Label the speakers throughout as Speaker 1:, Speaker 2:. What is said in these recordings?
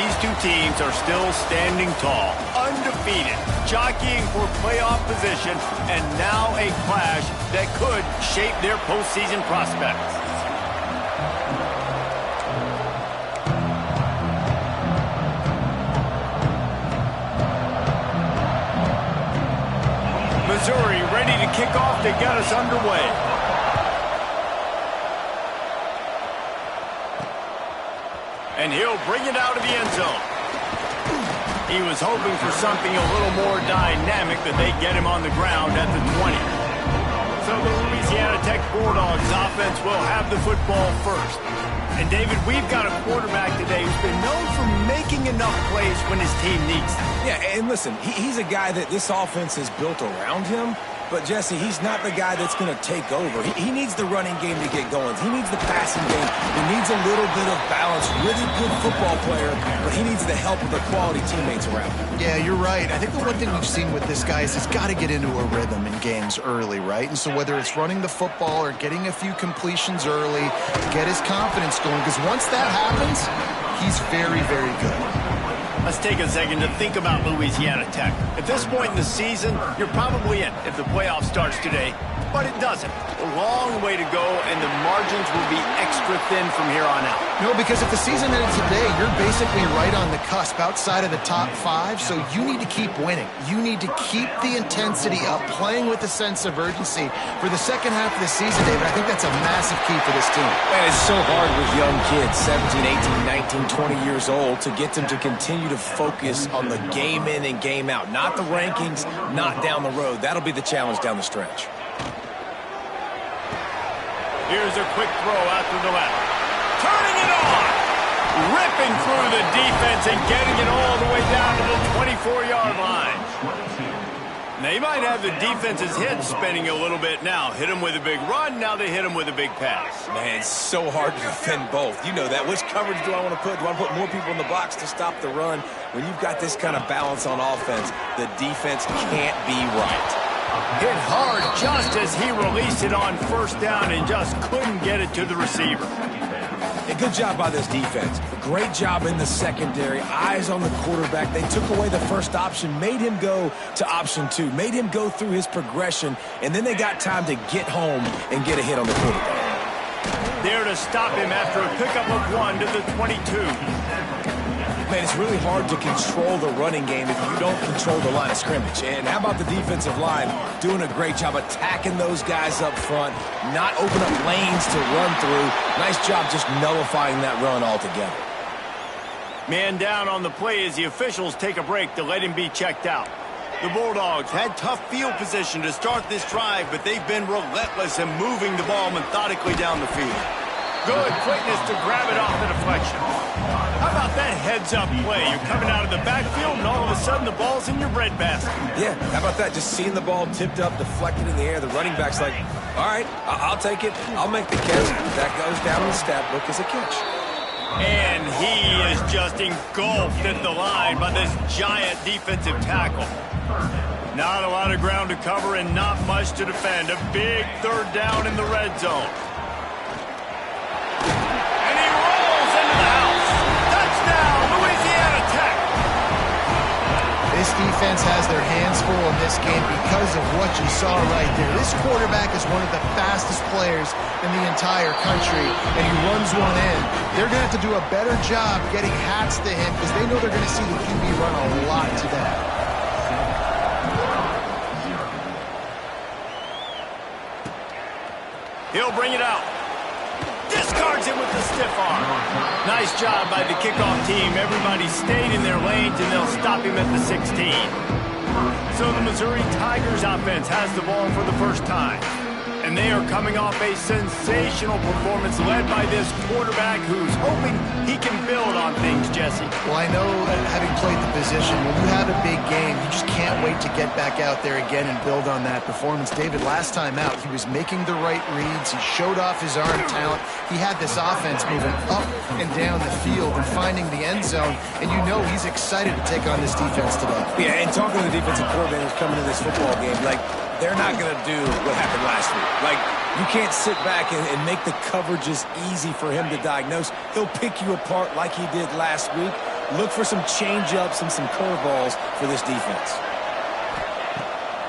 Speaker 1: these two teams are still standing tall, undefeated, jockeying for playoff position, and now a clash that could shape their postseason prospects. Missouri ready to kick off to get us underway. And he'll bring it out of the end zone. He was hoping for something a little more dynamic, that they get him on the ground at the 20. So the Louisiana Tech Bulldogs offense will have the football first. And David, we've got a quarterback today who's been known for making enough plays when his team needs them.
Speaker 2: Yeah, and listen, he's a guy that this offense is built around him. But, Jesse, he's not the guy that's going to take over. He needs the running game to get going. He needs the passing game. He needs a little bit of balance. Really good football player, but he needs the help of the quality teammates around him.
Speaker 3: Yeah, you're right. I think the one thing we've seen with this guy is he's got to get into a rhythm in games early, right? And so whether it's running the football or getting a few completions early to get his confidence going, because once that happens, he's very, very good.
Speaker 1: Let's take a second to think about Louisiana Tech. At this point in the season, you're probably in if the playoff starts today, but it doesn't. A long way to go, and the margins will be extra thin from here on out.
Speaker 3: No, because if the season ended today, you're basically right on the cusp outside of the top 5, so you need to keep winning. You need to keep the intensity up, playing with a sense of urgency for the second half of the season, David. I think that's a massive key for this team.
Speaker 2: And it's so hard with young kids, 17, 18, 19, 20 years old, to get them to continue to focus on the game in and game out. Not the rankings, not down the road. That'll be the challenge down the stretch.
Speaker 1: Here's a quick throw out to the left. Turning it on! Ripping through the defense and getting it all the way down to the 24-yard line. Now, you might have the defense's head spinning a little bit now. Hit him with a big run, now they hit him with a big pass.
Speaker 2: Man, it's so hard to defend both. You know that. Which coverage do I want to put? Do I want to put more people in the box to stop the run? When you've got this kind of balance on offense, the defense can't be right.
Speaker 1: Hit hard just as he released it on first down and just couldn't get it to the receiver.
Speaker 2: A good job by this defense. Great job in the secondary. Eyes on the quarterback. They took away the first option, made him go to option 2, made him go through his progression, and then they got time to get home and get a hit on the quarterback.
Speaker 1: There to stop him after a pickup of 1 to the 22.
Speaker 2: Man, it's really hard to control the running game if you don't control the line of scrimmage. And how about the defensive line doing a great job attacking those guys up front, not open up lanes to run through. Nice job just nullifying that run altogether.
Speaker 1: Man down on the play as the officials take a break to let him be checked out. The Bulldogs had tough field position to start this drive, but they've been relentless in moving the ball methodically down the field. Good quickness to grab it off the deflection. How about that heads-up play? You're coming out of the backfield, and all of a sudden the ball's in your breadbasket.
Speaker 2: Yeah, how about that? Just seeing the ball tipped up, deflected in the air. The running back's like, all right, I'll take it. I'll make the catch. That goes down in the stat book as a catch.
Speaker 1: And he is just engulfed at the line by this giant defensive tackle. Not a lot of ground to cover and not much to defend. A big third down in the red zone. And he rolls into the house. Touchdown, Louisiana Tech.
Speaker 3: This defense has their hands full in this game because of what you saw right there. This quarterback is one of the fastest players in the entire country, and he runs one in. They're going to have to do a better job getting hats to him because they know they're going to see the QB run a lot today.
Speaker 1: He'll bring it out. Discards it with the stiff arm. Nice job by the kickoff team. Everybody stayed in their lanes, and they'll stop him at the 16. So the Missouri Tigers offense has the ball for the first time. And they are coming off a sensational performance led by this quarterback who's hoping he can build on things, Jesse.
Speaker 3: Well, I know that having played the position, when you have a big game, you just can't wait to get back out there again and build on that performance. David, last time out, he was making the right reads. He showed off his arm talent. He had this offense moving up and down the field and finding the end zone. And you know he's excited to take on this defense today.
Speaker 2: Yeah, and talking to the defensive coordinators coming to this football game, like, they're not going to do what happened last week. Like, you can't sit back and make the coverages easy for him to diagnose. He'll pick you apart like he did last week. look for some change-ups and some curveballs for this defense.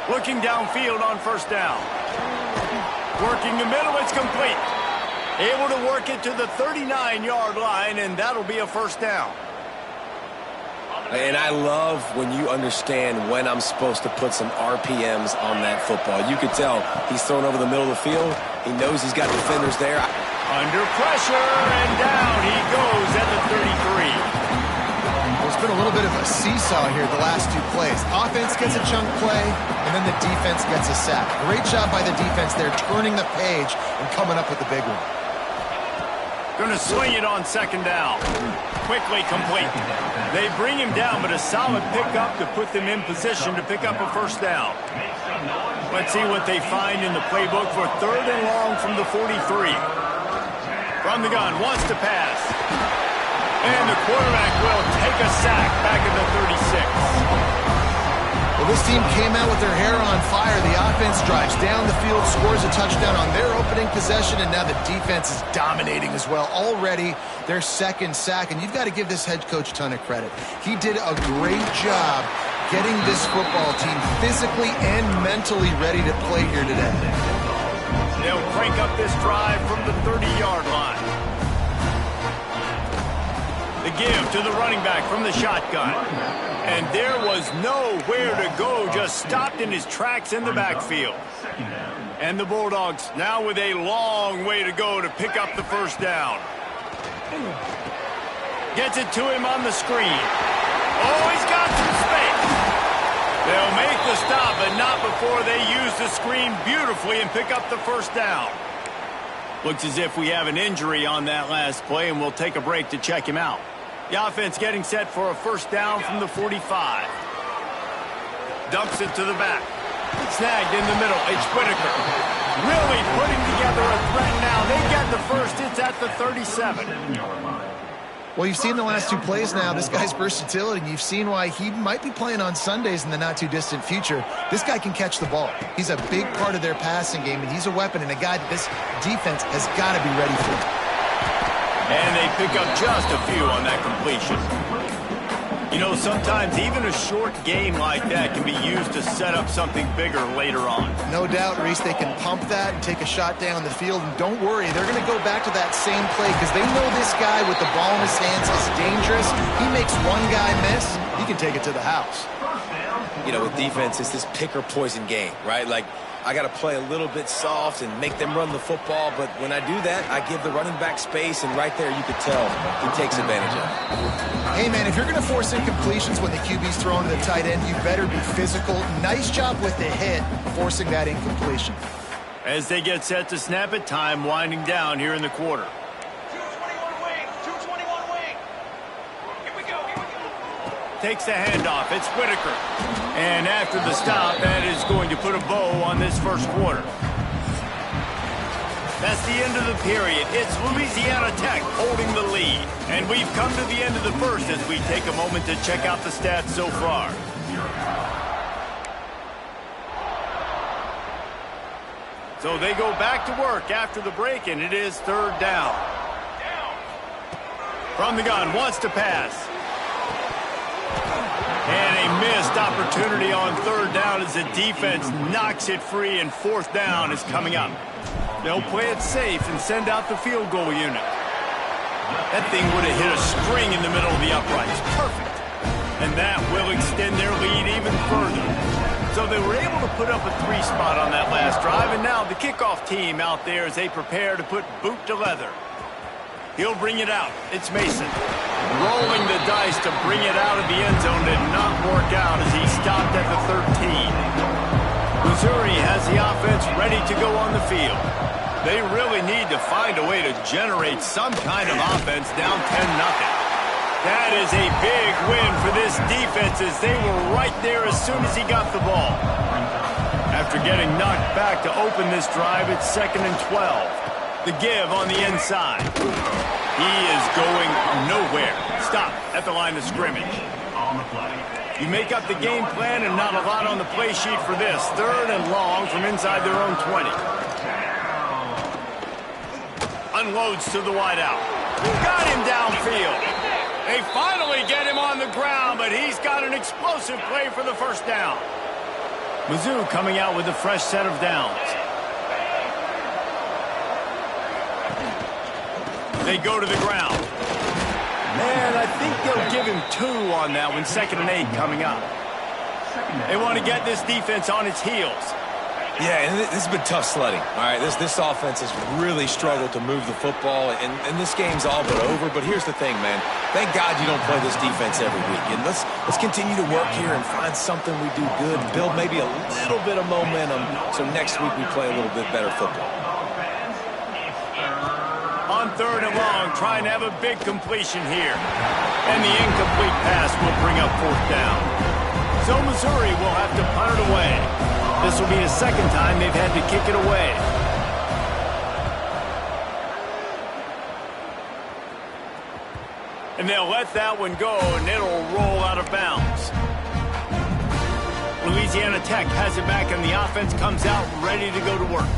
Speaker 1: Looking downfield on first down. Working the middle, it's complete. Able to work it to the 39-yard line, and that'll be a first down.
Speaker 2: And I love when you understand when I'm supposed to put some RPMs on that football. You could tell he's thrown over the middle of the field. He knows he's got defenders there.
Speaker 1: Under pressure, and down he goes at the 33.
Speaker 3: There's been a little bit of a seesaw here the last 2 plays. Offense gets a chunk play, and then the defense gets a sack. Great job by the defense there, turning the page and coming up with the big one.
Speaker 1: Going to swing it on second down. Quickly complete. They bring him down, but a solid pickup to put them in position to pick up a first down. Let's see what they find in the playbook for third and long from the 43. From the gun, wants to pass. And the quarterback will take a sack back at the 36.
Speaker 3: Well, this team came out with their hair on fire. The offense drives down the field, scores a touchdown on their opening possession, and now the defense is dominating as well. Already their second sack, and you've got to give this head coach a ton of credit. He did a great job getting this football team physically and mentally ready to play here today.
Speaker 1: They'll crank up this drive from the 30-yard line. The give to the running back from the shotgun. And there was nowhere to go, just stopped in his tracks in the backfield. And the Bulldogs now with a long way to go to pick up the first down. Gets it to him on the screen. Oh, he's got some space. They'll make the stop, but not before they use the screen beautifully and pick up the first down. Looks as if we have an injury on that last play, and we'll take a break to check him out. The offense getting set for a first down from the 45. Dumps it to the back. Snagged in the middle. It's Whitaker. Really putting together a threat now. They get the first. It's at the 37.
Speaker 3: Well, you've seen the last 2 plays now. This guy's versatility. You've seen why he might be playing on Sundays in the not-too-distant future. This guy can catch the ball. He's a big part of their passing game, and he's a weapon and a guy that this defense has got to be ready for.
Speaker 1: And they pick up just a few on that completion. You know, sometimes even a short game like that can be used to set up something bigger later on.
Speaker 3: No doubt, Reese, they can pump that and take a shot down the field. And don't worry, they're going to go back to that same play because they know this guy with the ball in his hands is dangerous. He makes one guy miss, he can take it to the house.
Speaker 2: You know, with defense, it's this pick-or-poison game, right? Like, I got to play a little bit soft and make them run the football, but when I do that, I give the running back space, and right there you could tell he takes advantage of it.
Speaker 3: Hey, man, if you're going to force incompletions when the QB's throwing to the tight end, you better be physical. Nice job with the hit, forcing that incompletion.
Speaker 1: As they get set to snap it, time winding down here in the quarter.
Speaker 4: 221 wing, 221 wing. Here we go.
Speaker 1: Takes the handoff. It's Whitaker. And after the stop, that is going to put a bow on this first quarter. That's the end of the period. It's Louisiana Tech holding the lead. And we've come to the end of the first as we take a moment to check out the stats so far. So they go back to work after the break, and it is third down. From the gun, wants to pass. And a missed opportunity on third down as the defense knocks it free, and fourth down is coming up. They'll play it safe and send out the field goal unit. That thing would have hit a string in the middle of the uprights. Perfect. And that will extend their lead even further. So they were able to put up a 3 spot on that last drive, and now the kickoff team out there as they prepare to put boot to leather. He'll bring it out. It's Mason. Rolling the dice to bring it out of the end zone did not work out as he stopped at the 13. Missouri has the offense ready to go on the field. They really need to find a way to generate some kind of offense down 10-0. That is a big win for this defense as they were right there as soon as he got the ball. After getting knocked back to open this drive, it's 2nd and 12. The give on the inside. He is going nowhere. Stop at the line of scrimmage. You make up the game plan and not a lot on the play sheet for this. Third and long from inside their own 20. Unloads to the wideout. Got him downfield. They finally get him on the ground, but he's got an explosive play for the first down. Mizzou coming out with a fresh set of downs. They go to the ground. And I think they'll give him 2 on that one, 2nd and 8 coming up. They want to get this defense on its heels.
Speaker 2: Yeah, and this has been tough sledding. All right, this offense has really struggled to move the football, and this game's all but over. But here's the thing, man. Thank God you don't play this defense every week. And let's continue to work here and find something we do good, build maybe a little bit of momentum, so next week we play a little bit better football.
Speaker 1: On 3rd and long, trying to have a big completion here. And the incomplete pass will bring up 4th down. So Missouri will have to punt it away. This will be the 2nd time they've had to kick it away. And they'll let that one go, and it'll roll out of bounds. Louisiana Tech has it back, and the offense comes out ready to go to work.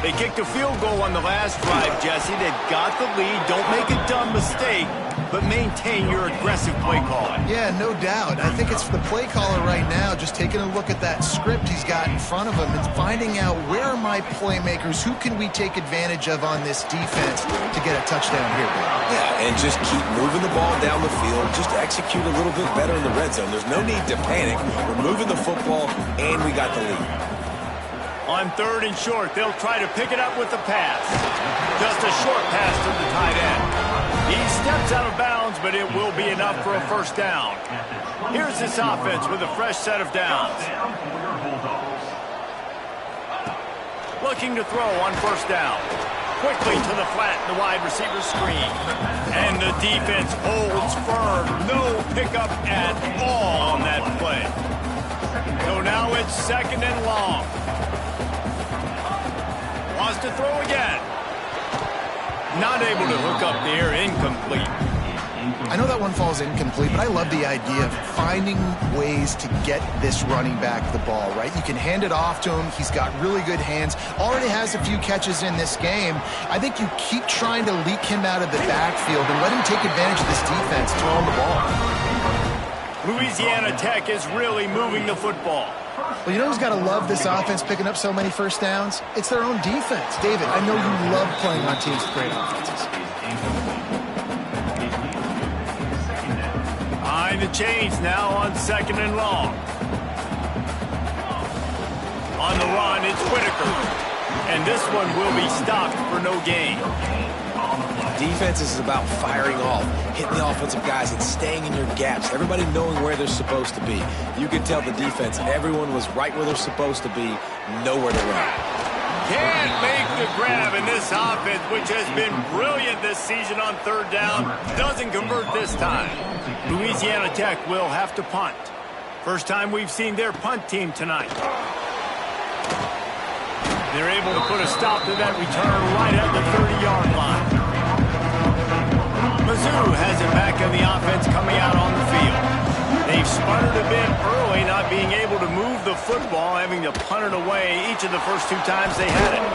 Speaker 1: They kicked a field goal on the last drive, Jesse. They've got the lead. Don't make a dumb mistake, but maintain your aggressive play call.
Speaker 3: Yeah, no doubt. I think it's the play caller right now just taking a look at that script he's got in front of him and finding out where are my playmakers, who can we take advantage of on this defense to get a touchdown here, Bill.
Speaker 2: Yeah, and just keep moving the ball down the field. Just execute a little bit better in the red zone. There's no need to panic. We're moving the football, and we got the lead.
Speaker 1: On 3rd and short, they'll try to pick it up with the pass. Just a short pass to the tight end. He steps out of bounds, but it will be enough for a first down. Here's this offense with a fresh set of downs. Looking to throw on 1st down. Quickly to the flat, the wide receiver screen. And the defense holds firm. No pickup at all on that play. So now it's 2nd and long. Wants to throw again. Not able to hook up there, incomplete.
Speaker 3: I know that one falls incomplete, but I love the idea of finding ways to get this running back the ball, right? You can hand it off to him. He's got really good hands. Already has a few catches in this game. I think you keep trying to leak him out of the backfield and let him take advantage of this defense, throw him the ball.
Speaker 1: Louisiana Tech is really moving the football.
Speaker 3: Well, you know who's got to love this offense picking up so many first downs? It's their own defense. David, I know you love playing on teams with great offenses.
Speaker 1: Behind the chains now on 2nd and long. On the run, it's Whitaker. And this one will be stopped for no gain.
Speaker 2: Defense is about firing off, hitting the offensive guys and staying in your gaps. Everybody knowing where they're supposed to be. You can tell the defense, everyone was right where they're supposed to be, nowhere to run.
Speaker 1: Can't make the grab in this offense, which has been brilliant this season on 3rd down. Doesn't convert this time. Louisiana Tech will have to punt. First time we've seen their punt team tonight. They're able to put a stop to that return right at the 30-yard line. Mizzou has it back in the offense coming out on the field. They've sputtered a bit early, not being able to move the football, having to punt it away each of the first 2 times they had it.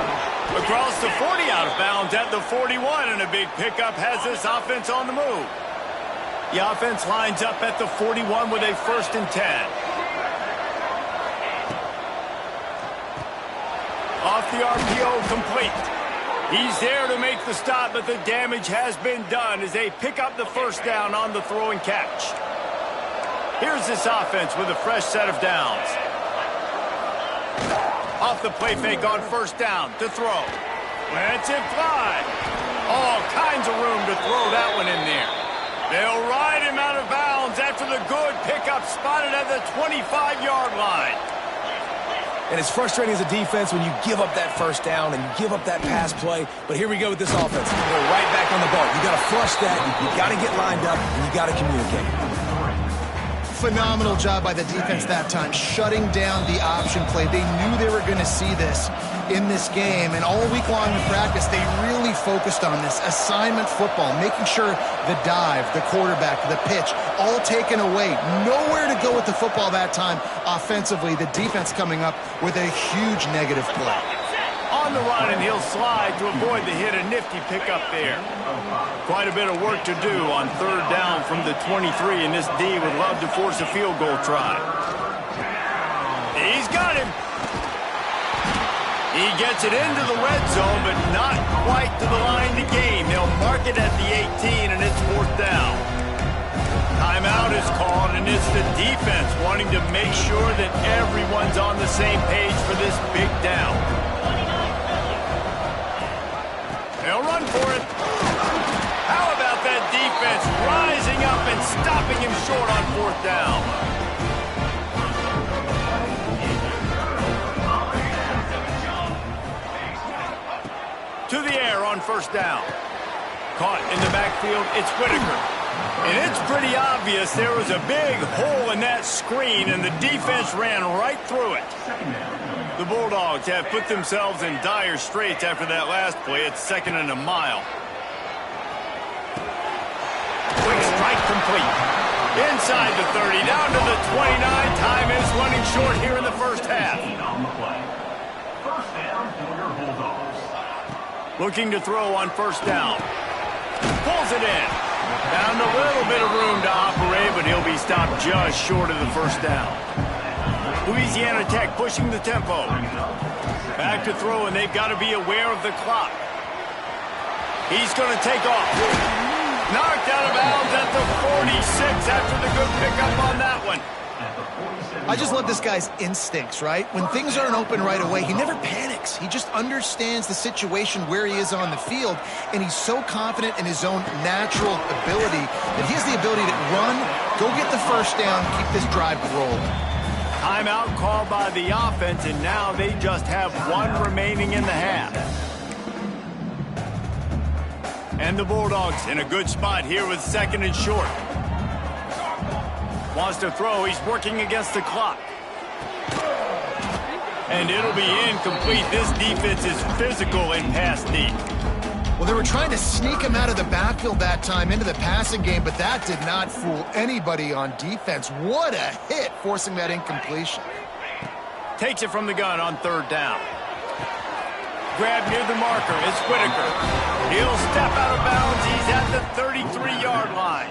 Speaker 1: Across the 40 out of bounds at the 41, and a big pickup has this offense on the move. The offense lines up at the 41 with a 1st and 10. Off the RPO, complete. He's there to make the stop, but the damage has been done as they pick up the first down on the throw and catch. Here's this offense with a fresh set of downs. Off the play fake on 1st down to throw. Lets it fly. All kinds of room to throw that one in there. They'll ride him out of bounds after the good pickup spotted at the 25-yard line.
Speaker 2: And it's frustrating as a defense when you give up that first down and you give up that pass play. But here we go with this offense. They're right back on the ball. You got to flush that. You got to get lined up, and you got to communicate.
Speaker 3: Phenomenal job by the defense that time, shutting down the option play. They knew they were going to see this in this game, and all week long in practice, they really focused on this assignment football, making sure the dive, the quarterback, the pitch, all taken away. Nowhere to go with the football that time offensively. The defense coming up with a huge negative play.
Speaker 1: On the run, and he'll slide to avoid the hit. A nifty pickup there. Quite a bit of work to do on third down from the 23, and this D would love to force a field goal try. He's got him. He gets it into the red zone, but not quite to the line to gain. They'll mark it at the 18, and it's fourth down. Timeout is called, and it's the defense wanting to make sure that everyone's on the same page for this big down. They'll run for it. How about that defense rising up and stopping him short on fourth down? To the air on first down. Caught in the backfield, it's Whitaker. And it's pretty obvious there was a big hole in that screen, and the defense ran right through it. The Bulldogs have put themselves in dire straits after that last play. It's second and a mile. Quick strike complete. Inside the 30, down to the 29. Time is running short here in the first half. Looking to throw on first down. Pulls it in. Found a little bit of room to operate, but he'll be stopped just short of the first down. Louisiana Tech pushing the tempo. Back to throw, and they've got to be aware of the clock. He's going to take off. Knocked out of bounds at the 46 after the good pickup on that one.
Speaker 3: I just love this guy's instincts, right? When things aren't open right away, he never panics. He just understands the situation where he is on the field, and he's so confident in his own natural ability that he has the ability to run, go get the first down, keep this drive rolling.
Speaker 1: Timeout called by the offense, and now they just have one remaining in the half. And the Bulldogs in a good spot here with second and short. Wants to throw. He's working against the clock. And it'll be incomplete. This defense is physical in pass deep.
Speaker 3: Well, they were trying to sneak him out of the backfield that time into the passing game, but that did not fool anybody on defense. What a hit, forcing that incompletion.
Speaker 1: Takes it from the gun on third down. Grab near the marker. It's Whitaker. He'll step out of bounds. He's at the 33-yard line.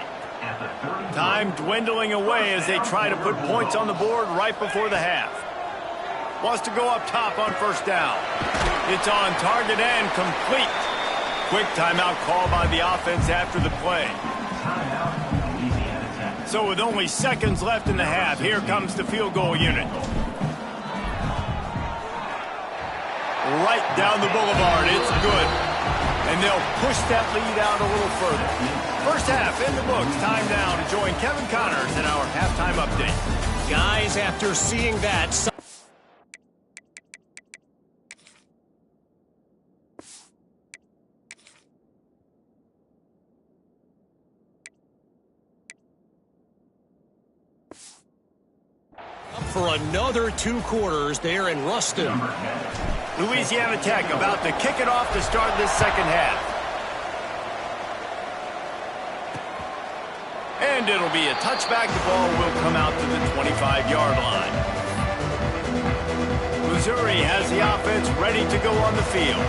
Speaker 1: Time dwindling away as they try to put points on the board right before the half. Wants to go up top on first down. It's on target and complete. Quick timeout call by the offense after the play. So with only seconds left in the half, here comes the field goal unit. Right down the boulevard, it's good. And they'll push that lead out a little further. First half in the books. Time now to join Kevin Connors in our halftime update.
Speaker 5: Guys, after seeing that... for another 2 quarters there in Ruston.
Speaker 1: Louisiana Tech about to kick it off to start this second half. And it'll be a touchback. The ball will come out to the 25-yard line. Missouri has the offense ready to go on the field.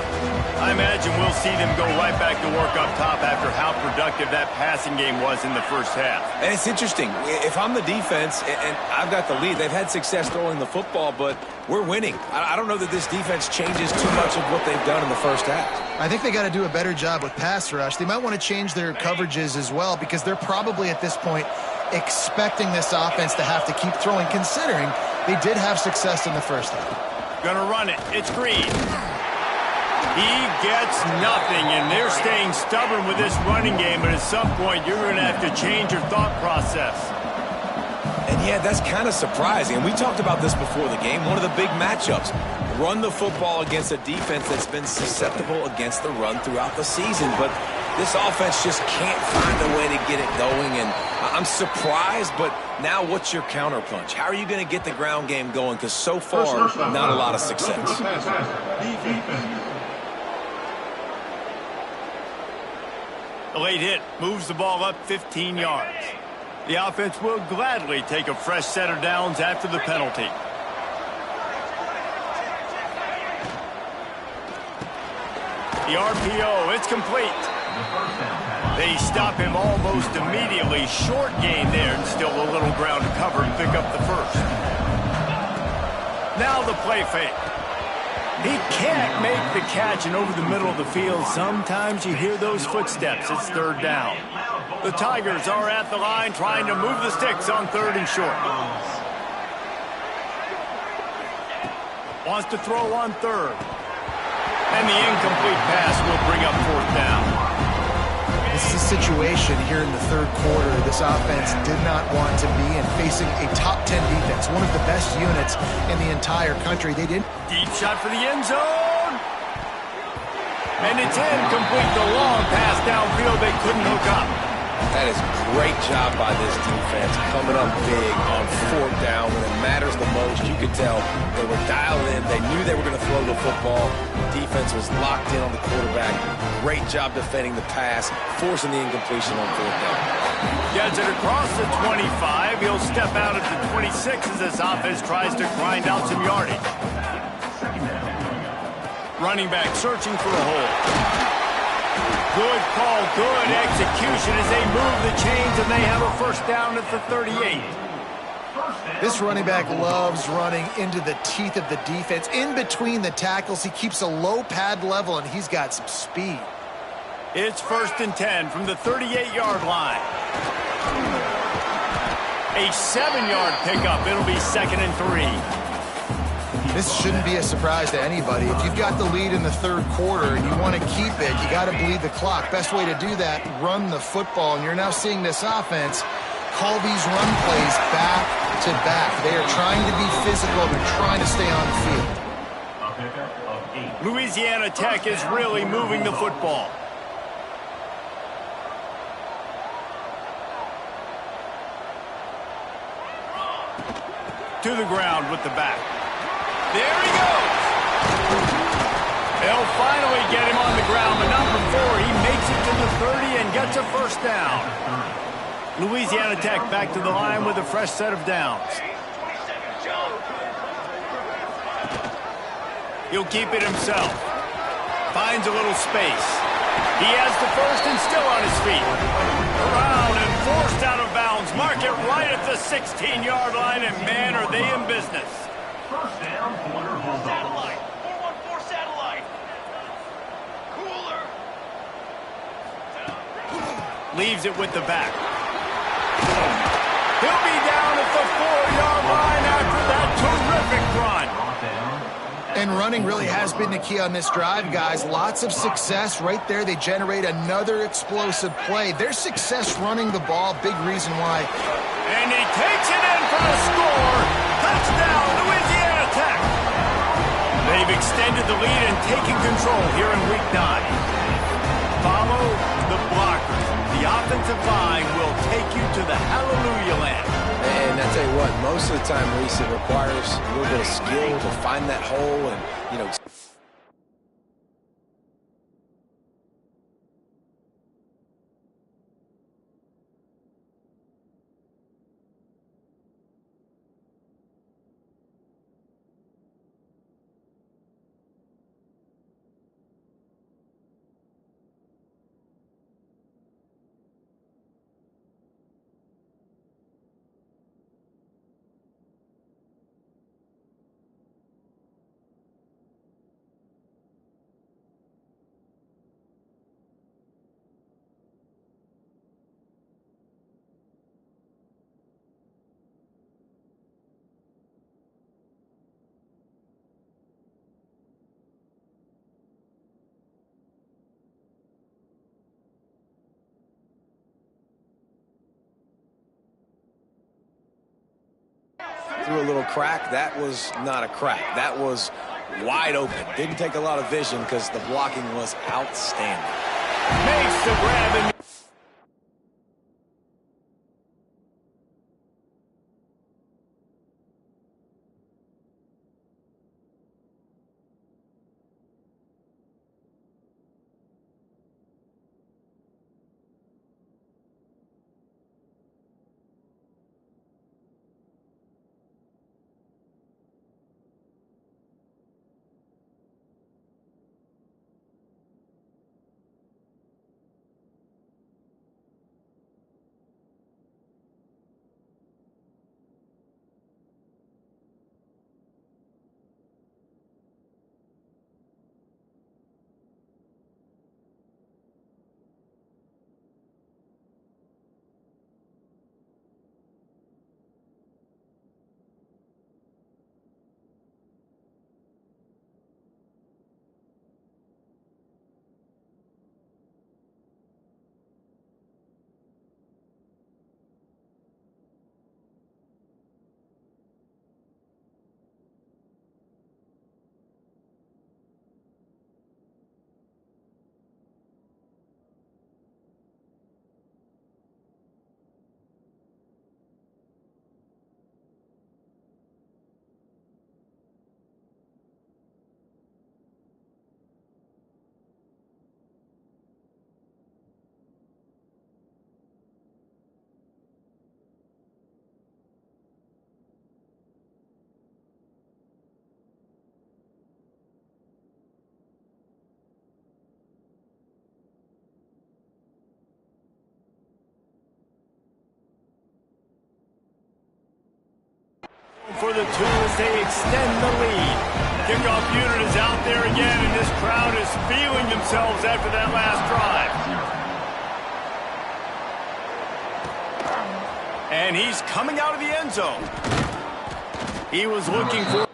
Speaker 1: I imagine we'll see them go right back to work up top after how productive that passing game was in the first half.
Speaker 2: And it's interesting. If I'm the defense and I've got the lead, they've had success throwing the football, but we're winning. I don't know that this defense changes too much of what they've done in the first half.
Speaker 3: I think they got to do a better job with pass rush. They might want to change their coverages as well, because they're probably at this point expecting this offense to have to keep throwing, considering they did have success in the first half.
Speaker 1: Gonna run it. It's Green. He gets nothing, and they're staying stubborn with this running game, but at some point you're going to have to change your thought process.
Speaker 2: And yeah, that's kind of surprising. And we talked about this before the game. One of the big matchups. Run the football against a defense that's been susceptible against the run throughout the season. But this offense just can't find a way to get it going. And I'm surprised, but now what's your counterpunch? How are you going to get the ground game going? Because so far, not a lot of success.
Speaker 1: The late hit moves the ball up 15 yards. The offense will gladly take a fresh set of downs after the penalty. The RPO, it's complete. They stop him almost immediately. Short gain there, and still a little ground to cover to pick up the first. Now the play fake. He can't make the catch, and over the middle of the field, sometimes you hear those footsteps. It's third down. The Tigers are at the line trying to move the sticks on third and short. Wants to throw on third. And the incomplete pass will bring up fourth down.
Speaker 3: This is a situation here in the third quarter this offense did not want to be in, facing a top 10 defense, one of the best units in the entire country. They didn't.
Speaker 1: Deep shot for the end zone. And it's incomplete. The long pass downfield, they couldn't hook up.
Speaker 2: That is a great job by this defense, coming up big on fourth down when it matters the most. You could tell they were dialed in. They knew they were going to throw the football. The defense was locked in on the quarterback. Great job defending the pass, forcing the incompletion on fourth down.
Speaker 1: Gets it across the 25. He'll step out at the 26 as this offense tries to grind out some yardage. Running back searching for a hole. Good call, good execution as they move the chains, and they have a first down at the 38.
Speaker 3: This running back loves running into the teeth of the defense. In between the tackles, he keeps a low pad level, and he's got some speed.
Speaker 1: It's first and 10 from the 38-yard line. A 7-yard pickup. It'll be second and 3.
Speaker 3: This shouldn't be a surprise to anybody. If you've got the lead in the third quarter and you want to keep it, you got to bleed the clock. Best way to do that, run the football. And you're now seeing this offense call these run plays back to back. They are trying to be physical. They're trying to stay on the field.
Speaker 1: Louisiana Tech is really moving the football. To the ground with the back. There he goes. They'll finally get him on the ground, but not before he makes it to the 30 and gets a first down. Louisiana Tech back to the line with a fresh set of downs. He'll keep it himself. Finds a little space. He has the first and still on his feet. Around and forced out of bounds. Mark it right at the 16-yard line, and man, are they in business.
Speaker 4: First down, corner hold satellite. 414 satellite. Cooler.
Speaker 1: Leaves it with the back. He'll be down at the 4-yard line after that terrific run.
Speaker 3: And running really has been the key on this drive, guys. Lots of success right there. They generate another explosive play. Their success running the ball, big reason why.
Speaker 1: And he takes it in for the score. Touchdown, Louisiana Tech. They've extended the lead and taken control here in Week 9. Follow the blockers. The offensive line will take you to the hallelujah land.
Speaker 2: And I tell you what, most of the time, Reese, it requires a little bit of skill to find that hole and, through a little crack. That was not a crack. That was wide open. Didn't take a lot of vision because the blocking was outstanding.
Speaker 1: Makes the grab and for the two as they extend the lead. Kickoff unit is out there again, and this crowd is feeling themselves after that last drive. And he's coming out of the end zone. He was looking for...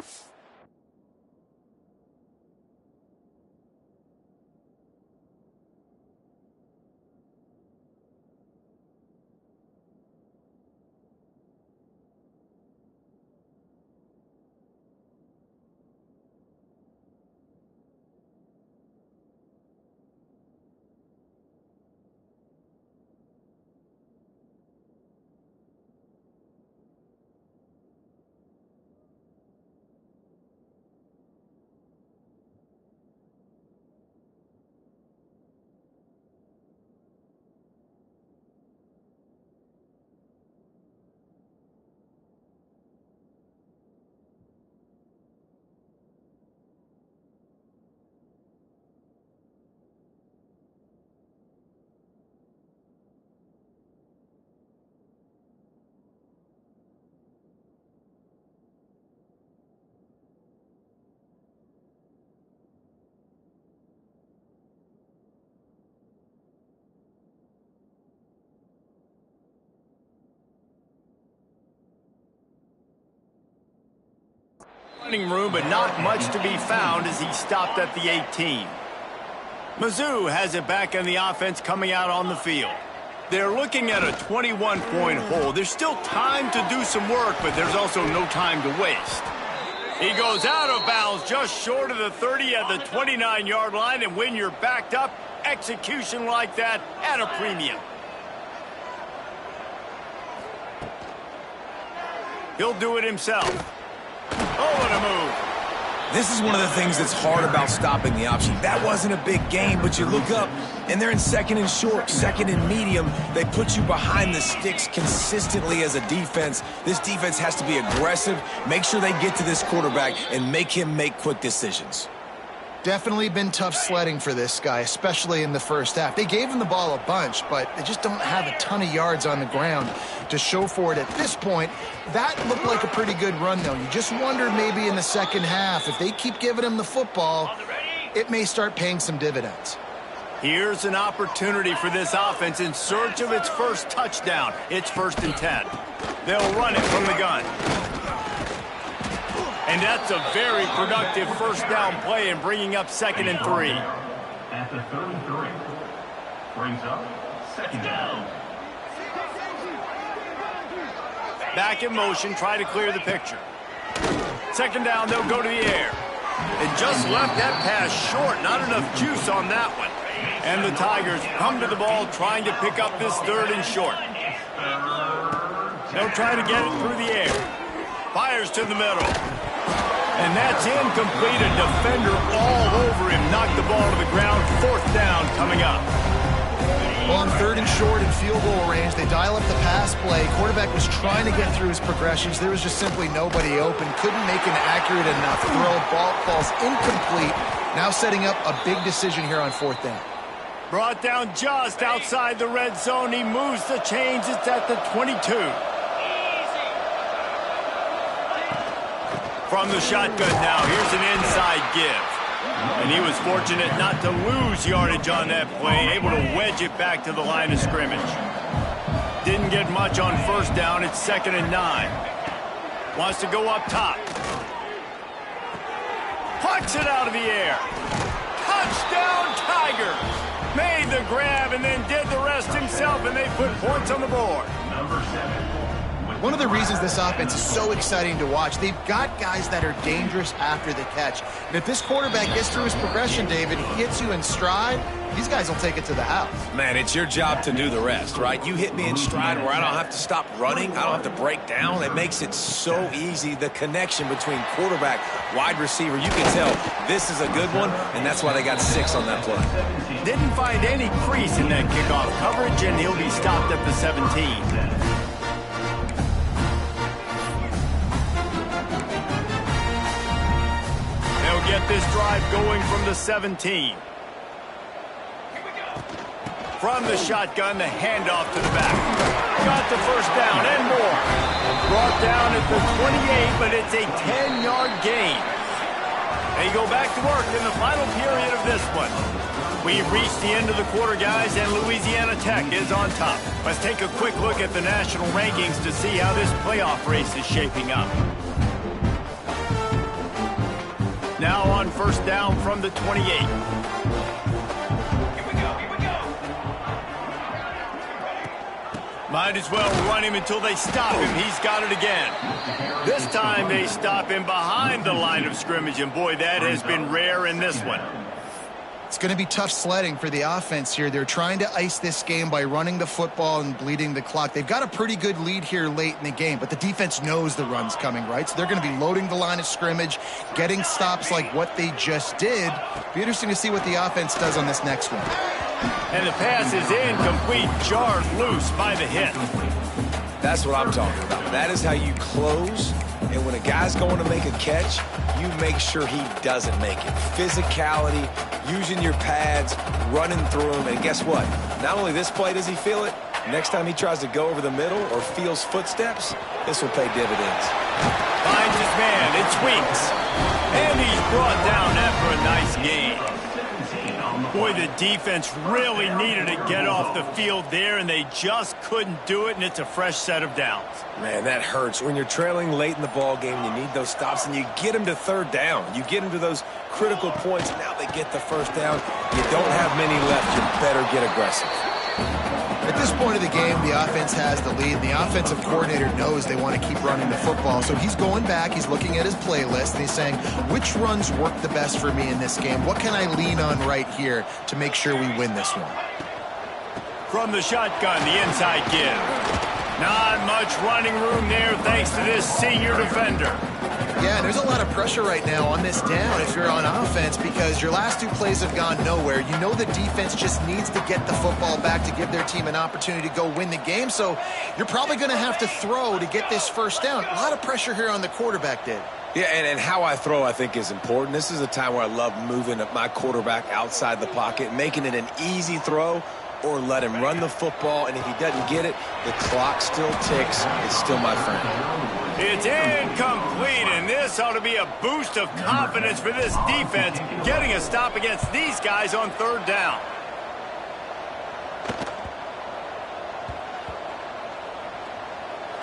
Speaker 1: Running room, but not much to be found as he stopped at the 18. Mizzou has it back in the offense coming out on the field. They're looking at a 21-point hole. There's still time to do some work, but there's also no time to waste. He goes out of bounds just short of the 30 at the 29-yard line, and when you're backed up, execution like that at a premium. He'll do it himself. Oh, what a move.
Speaker 2: This is one of the things that's hard about stopping the option. That wasn't a big gain, but you look up, and they're in second and short, second and medium. They put you behind the sticks consistently as a defense. This defense has to be aggressive, make sure they get to this quarterback, and make him make quick decisions.
Speaker 3: Definitely been tough sledding for this guy, especially in the first half. They gave him the ball a bunch, but they just don't have a ton of yards on the ground to show for it at this point. That looked like a pretty good run, though. You just wondered maybe in the second half, if they keep giving him the football, it may start paying some dividends.
Speaker 1: Here's an opportunity for this offense in search of its first touchdown. It's 1st and 10. They'll run it from the gun. And that's a very productive first down play in bringing up 2nd and 3.
Speaker 6: At the 33. Brings up 2nd down.
Speaker 1: Back in motion, try to clear the picture. 2nd down, they'll go to the air. And just left that pass short. Not enough juice on that one. And the Tigers come to the ball trying to pick up this 3rd and short. They'll try to get it through the air. Fires to the middle. And that's incomplete. A defender all over him. Knocked the ball to the ground. 4th down coming up.
Speaker 3: Well, on 3rd and short and field goal range, they dial up the pass play. Quarterback was trying to get through his progressions. There was just simply nobody open. Couldn't make an accurate enough throw. Ball falls incomplete. Now setting up a big decision here on 4th down.
Speaker 1: Brought down just outside the red zone. He moves the chains. It's at the 22. From the shotgun now, here's an inside give. And he was fortunate not to lose yardage on that play, able to wedge it back to the line of scrimmage. Didn't get much on 1st down, it's 2nd and 9. Wants to go up top. Plucks it out of the air. Touchdown Tigers! Made the grab and then did the rest himself, and they put points on the board.
Speaker 6: Number 7.
Speaker 3: One of the reasons this offense is so exciting to watch, they've got guys that are dangerous after the catch. And if this quarterback gets through his progression, David, he hits you in stride, these guys will take it to the house.
Speaker 2: Man, it's your job to do the rest, right? You hit me in stride where I don't have to stop running. I don't have to break down. It makes it so easy. The connection between quarterback, wide receiver, you can tell this is a good one, and that's why they got 6 on that play.
Speaker 1: Didn't find any crease in that kickoff coverage, and he'll be stopped at the 17. Get this drive going from the 17. From the shotgun, the handoff to the back. Got the 1st down and more. brought down at the 28, but it's a 10-yard gain. They go back to work in the final period of this one. We've reached the end of the quarter, guys, and Louisiana Tech is on top. Let's take a quick look at the national rankings to see how this playoff race is shaping up. Now on first down from the 28.
Speaker 4: Here we go.
Speaker 1: Might as well run him until they stop him. He's got it again. This time they stop him behind the line of scrimmage, and boy, that has been rare in this one.
Speaker 3: It's going to be tough sledding for the offense here. They're trying to ice this game by running the football and bleeding the clock. They've got a pretty good lead here late in the game, but the defense knows the run's coming, right? So they're going to be loading the line of scrimmage, getting stops like what they just did. Be interesting to see what the offense does on this next one.
Speaker 1: And the pass is incomplete, jarred loose by the hit.
Speaker 2: That's what I'm talking about. That is how you close. And when a guy's going to make a catch, you make sure he doesn't make it. Physicality, using your pads, running through him. And guess what? Not only this play does he feel it, next time he tries to go over the middle or feels footsteps, this will pay dividends.
Speaker 1: Finds his man. It's Weeks. And he's brought down after a nice gain. Boy, the defense really needed to get off the field there, and they just couldn't do it, and it's a fresh set of downs.
Speaker 2: Man, that hurts. When you're trailing late in the ball game, you need those stops, and you get them to third down. You get them to those critical points, and now they get the first down. You don't have many left. You better get aggressive.
Speaker 3: At this point of the game, the offense has the lead. The offensive coordinator knows they want to keep running the football. So he's going back, he's looking at his playlist, and he's saying, which runs work the best for me in this game? What can I lean on right here to make sure we win this one?
Speaker 1: From the shotgun, the inside give. Not much running room there thanks to this senior defender.
Speaker 3: Yeah, there's a lot of pressure right now on this down if you're on offense because your last two plays have gone nowhere. You know the defense just needs to get the football back to give their team an opportunity to go win the game, so you're probably going to have to throw to get this first down. A lot of pressure here on the quarterback, Dave.
Speaker 2: Yeah, and how I throw, I think, is important. This is a time where I love moving my quarterback outside the pocket, making it an easy throw, or let him run the football, and if he doesn't get it, the clock still ticks. It's still my friend.
Speaker 1: It's incomplete, and this ought to be a boost of confidence for this defense, getting a stop against these guys on third down.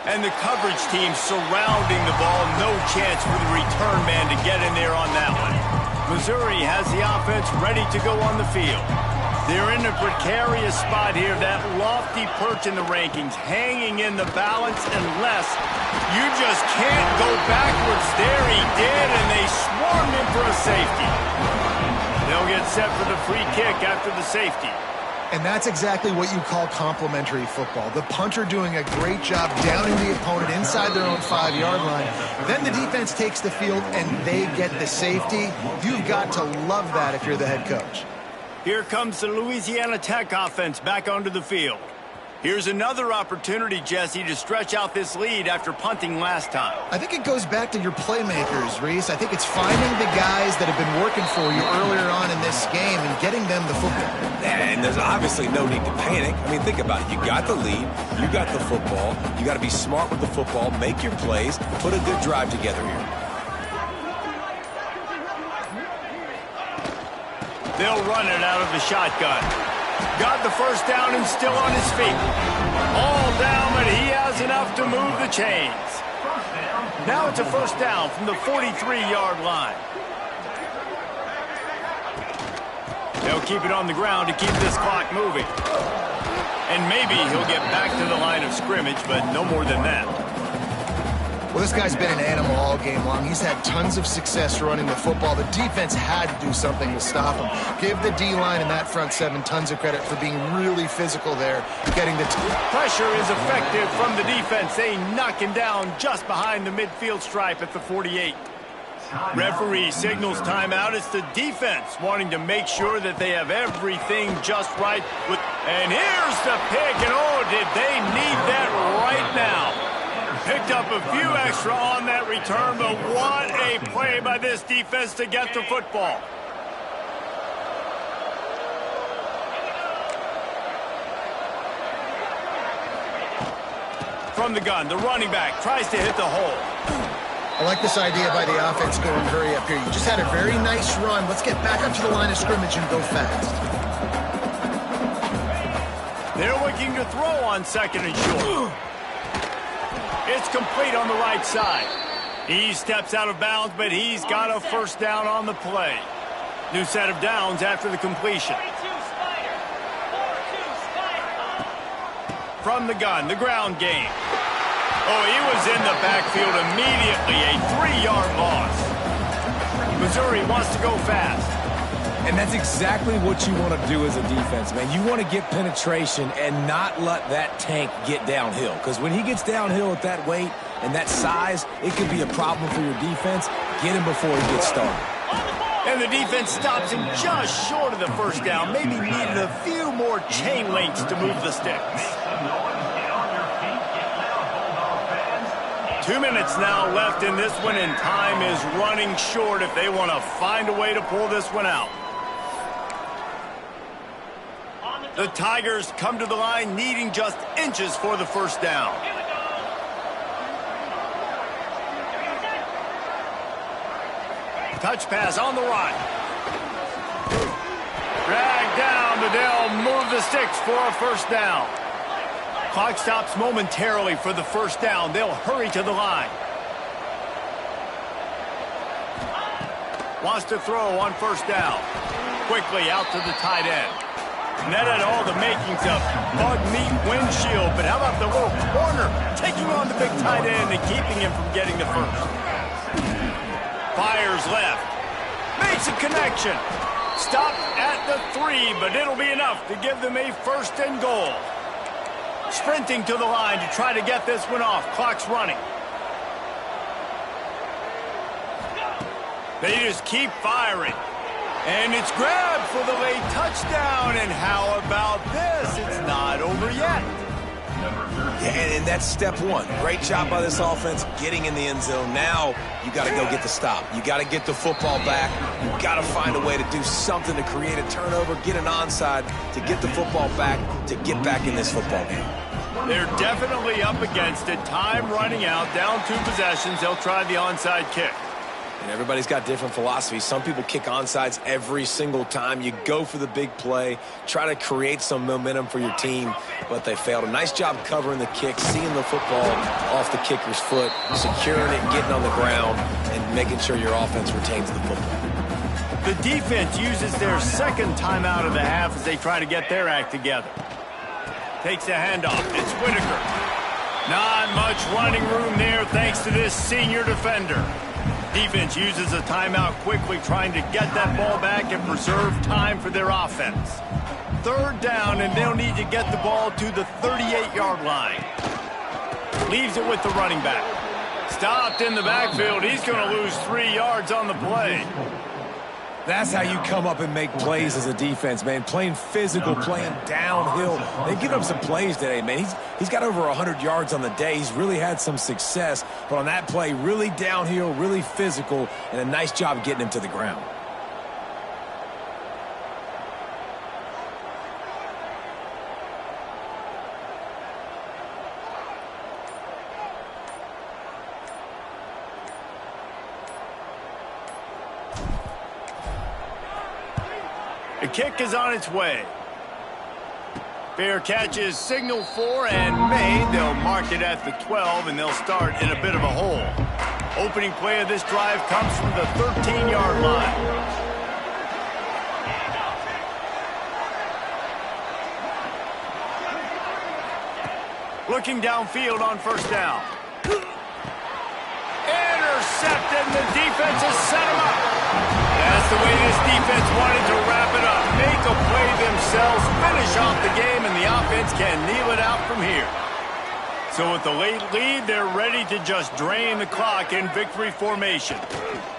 Speaker 1: And the coverage team surrounding the ball, no chance for the return man to get in there on that one. Missouri has the offense ready to go on the field. They're in a precarious spot here, that lofty perch in the rankings, hanging in the balance unless you just can't go backwards. There he did, and they swarmed him for a safety. They'll get set for the free kick after the safety.
Speaker 3: And that's exactly what you call complimentary football. The punter doing a great job downing the opponent inside their own 5-yard line. Then the defense takes the field, and they get the safety. You've got to love that if you're the head coach.
Speaker 1: Here comes the Louisiana Tech offense back onto the field. Here's another opportunity, Jesse, to stretch out this lead after punting last time.
Speaker 3: I think it goes back to your playmakers, Reese. I think it's finding the guys that have been working for you earlier on in this game and getting them the football.
Speaker 2: And there's obviously no need to panic. I mean, think about it. You got the lead. You got the football. You got to be smart with the football, make your plays, put a good drive together here.
Speaker 1: They'll run it out of the shotgun. Got the first down and still on his feet. All down, but he has enough to move the chains. Now it's a first down from the 43-yard line. They'll keep it on the ground to keep this clock moving. And maybe he'll get back to the line of scrimmage, but no more than that.
Speaker 3: Well, this guy's been an animal all game long. He's had tons of success running the football. The defense had to do something to stop him. Give the D-line and that front seven tons of credit for being really physical there, getting the
Speaker 1: pressure is effective from the defense. They knock him down just behind the midfield stripe at the 48. Referee signals timeout. It's the defense wanting to make sure that they have everything just right. And here's the pick, and oh, did they need that right now. Picked up a few extra on that return, but what a play by this defense to get the football. From the gun, the running back tries to hit the hole.
Speaker 3: I like this idea by the offense going hurry up here. You just had a very nice run. Let's get back up to the line of scrimmage and go fast.
Speaker 1: They're looking to throw on second and short. It's complete on the right side. He steps out of bounds, but he's got a first down on the play. New set of downs after the completion. From the gun, the ground game. Oh, he was in the backfield immediately, a 3-yard loss. Missouri wants to go fast.
Speaker 2: And that's exactly what you want to do as a defense, man. You want to get penetration and not let that tank get downhill. Because when he gets downhill at that weight and that size, it could be a problem for your defense. Get him before he gets started.
Speaker 1: And the defense stops him just short of the first down. Maybe needed a few more chain links to move the sticks. 2 minutes now left in this one, and time is running short if they want to find a way to pull this one out. The Tigers come to the line needing just inches for the first down. Touch pass on the run. Drag down, but they'll move the sticks for a first down. Clock stops momentarily for the first down. They'll hurry to the line. Wants to throw on first down. Quickly out to the tight end. And that had all the makings of bug meat windshield. But how about the little corner taking on the big tight end and keeping him from getting the first? Fires left. Makes a connection. Stopped at the 3, but it'll be enough to give them a first and goal. Sprinting to the line to try to get this one off. Clock's running. They just keep firing. And it's grabbed for the late touchdown. And how about this? It's not over yet.
Speaker 2: Yeah, and that's step one. Great job by this offense getting in the end zone. Now you got to go get the stop. You got to get the football back. You got to find a way to do something to create a turnover, get an onside, to get the football back, to get back in this football game.
Speaker 1: They're definitely up against it. Time running out, down 2 possessions. They'll try the onside kick.
Speaker 2: And everybody's got different philosophies. Some people kick onsides every single time. You go for the big play, try to create some momentum for your team, but they failed. A nice job covering the kick, seeing the football off the kicker's foot, securing it, getting on the ground, and making sure your offense retains the football.
Speaker 1: The defense uses their second timeout of the half as they try to get their act together. Takes the handoff. It's Whitaker. Not much running room there thanks to this senior defender. Defense uses a timeout quickly, trying to get that ball back and preserve time for their offense. Third down, and they'll need to get the ball to the 38-yard line. Leaves it with the running back. Stopped in the backfield. He's going to lose 3 yards on the play.
Speaker 2: That's how you come up and make plays as a defense, man. Playing physical, playing downhill. They've given up some plays today, man. He's got over 100 yards on the day. He's really had some success. But on that play, really downhill, really physical, and a nice job getting him to the ground.
Speaker 1: The kick is on its way. Fair catch is signaled for and made. They'll mark it at the 12, and they'll start in a bit of a hole. Opening play of this drive comes from the 13-yard line. Looking downfield on first down. Intercepted, and the defense has set him up. That's the way this defense wanted to wrap it up. Make a play themselves, finish off the game, and the offense can kneel it out from here. So with the late lead, they're ready to just drain the clock in victory formation.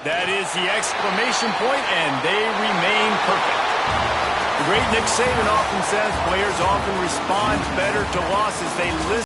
Speaker 1: That is the exclamation point, and they remain perfect. The great Nick Saban often says players often respond better to losses. They listen.